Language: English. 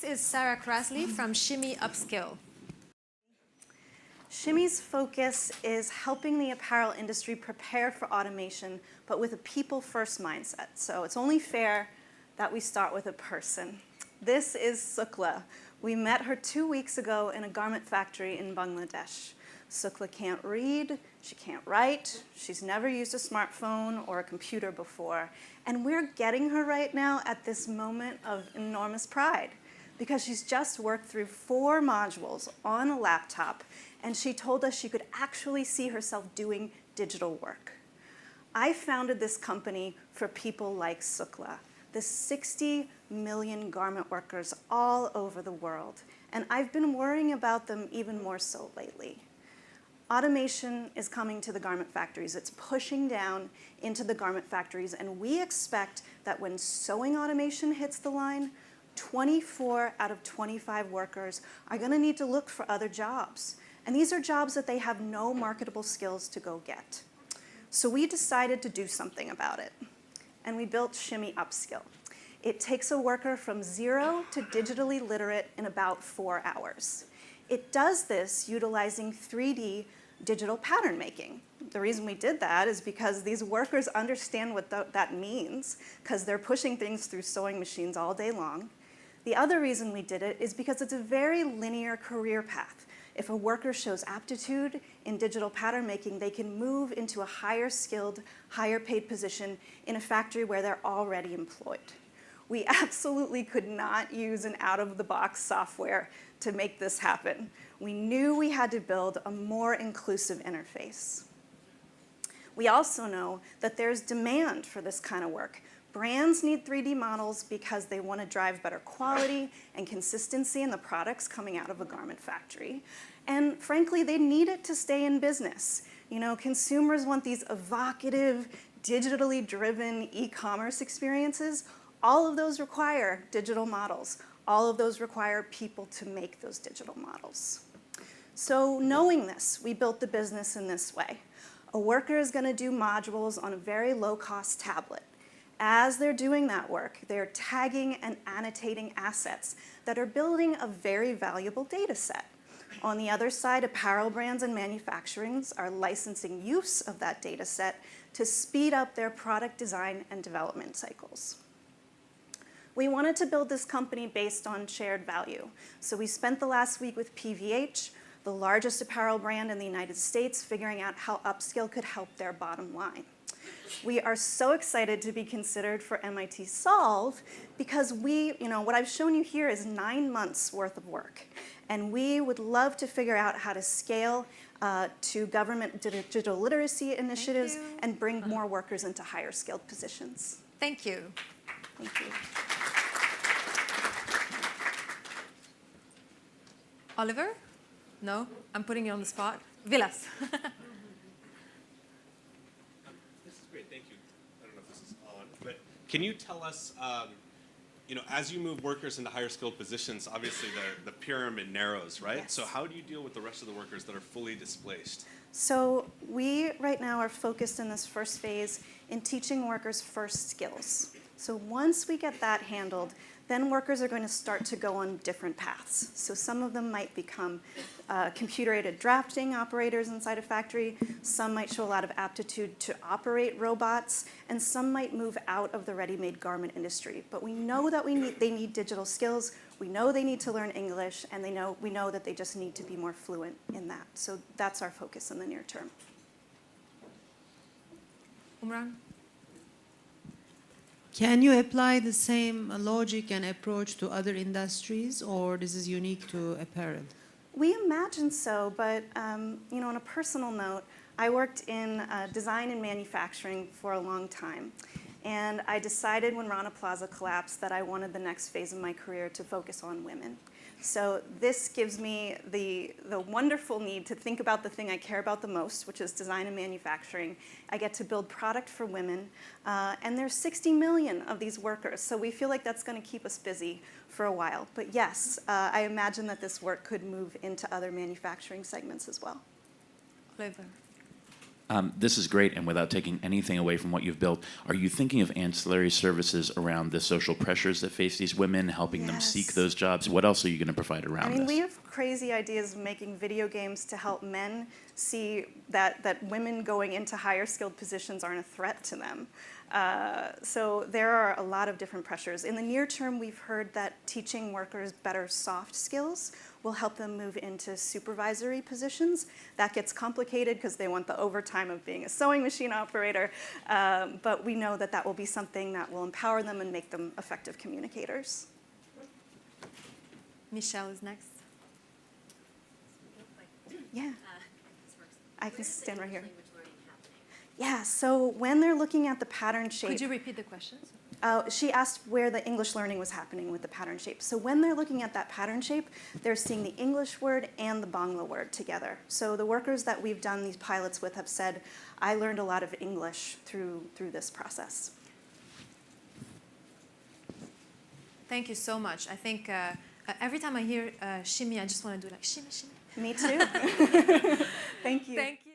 Next is Sarah Krasley from Shimmy Upskill. Shimmy's focus is helping the apparel industry prepare for automation, but with a people-first mindset. So it's only fair that we start with a person. This is Sukla. We met her 2 weeks ago in a garment factory in Bangladesh. Sukla can't read, she can't write, she's never used a smartphone or a computer before. And we're getting her right now at this moment of enormous pride because she's just worked through 4 modules on a laptop, and she told us she could actually see herself doing digital work. I founded this company for people like Sukla, the 60 million garment workers all over the world, and I've been worrying about them even more so lately. Automation is coming to the garment factories. It's pushing down into the garment factories, and we expect that when sewing automation hits the line, 24 out of 25 workers are going to need to look for other jobs. And these are jobs that they have no marketable skills to go get. So we decided to do something about it, and we built Shimmy Upskill. It takes a worker from 0 to digitally literate in about 4 hours. It does this utilizing 3D digital pattern making. The reason we did that is because these workers understand what that means, because they're pushing things through sewing machines all day long. The other reason we did it is because it's a very linear career path. If a worker shows aptitude in digital pattern making, they can move into a higher skilled, higher paid position in a factory where they're already employed. We absolutely could not use an out-of-the-box software to make this happen. We knew we had to build a more inclusive interface. We also know that there's demand for this kind of work. Brands need 3D models because they want to drive better quality and consistency in the products coming out of a garment factory. And frankly, they need it to stay in business. You know, consumers want these evocative, digitally driven e-commerce experiences. All of those require digital models. All of those require people to make those digital models. So knowing this, we built the business in this way. A worker is going to do modules on a very low-cost tablet. As they're doing that work, they're tagging and annotating assets that are building a very valuable data set. On the other side, apparel brands and manufacturers are licensing use of that data set to speed up their product design and development cycles. We wanted to build this company based on shared value. So we spent the last week with PVH, the largest apparel brand in the United States, figuring out how Upskill could help their bottom line. We are so excited to be considered for MIT Solve because what I've shown you here is 9 months worth of work. And we would love to figure out how to scale to government digital literacy initiatives and bring more workers into higher skilled positions. Thank you. Thank you. Oliver? No, I'm putting you on the spot. Vilas. Can you tell us, as you move workers into higher skilled positions, obviously the pyramid narrows, right? Yes. So how do you deal with the rest of the workers that are fully displaced? So we right now are focused in this first phase in teaching workers first skills. So once we get that handled, then workers are going to start to go on different paths. So some of them might become computer-aided drafting operators inside a factory. Some might show a lot of aptitude to operate robots, and some might move out of the ready-made garment industry. But we know that they need digital skills. We know they need to learn English, and we know that they just need to be more fluent in that. So that's our focus in the near term. Umran? Can you apply the same logic and approach to other industries, or this is unique to apparel? We imagine so, but on a personal note, I worked in design and manufacturing for a long time. And I decided when Rana Plaza collapsed that I wanted the next phase of my career to focus on women. So this gives me the wonderful need to think about the thing I care about the most, which is design and manufacturing. I get to build product for women, and there's 60 million of these workers, so we feel like that's going to keep us busy for a while. But yes, I imagine that this work could move into other manufacturing segments as well. Oliver. This is great, and without taking anything away from what you've built, are you thinking of ancillary services around the social pressures that face these women, helping them seek Yes. those jobs? What else are you going to provide around I mean, this? we have crazy ideas of making video games to help men see that women going into higher skilled positions aren't a threat to them. So there are a lot of different pressures. In the near term, we've heard that teaching workers better soft skills will help them move into supervisory positions. That gets complicated because they want the overtime of being a sewing machine operator, but we know that that will be something that will empower them and make them effective communicators. Michelle is next. Yeah. I can stand right here. Yeah, so when they're looking at the pattern shape, Could you repeat the questions? she asked where the English learning was happening with the pattern shape. So when they're looking at that pattern shape, they're seeing the English word and the Bangla word together. So the workers that we've done these pilots with have said, I learned a lot of English through this process. Thank you so much. I think every time I hear Shimmy, I just want to do like Shimmy, Shimmy. Me too. Thank you. Thank you.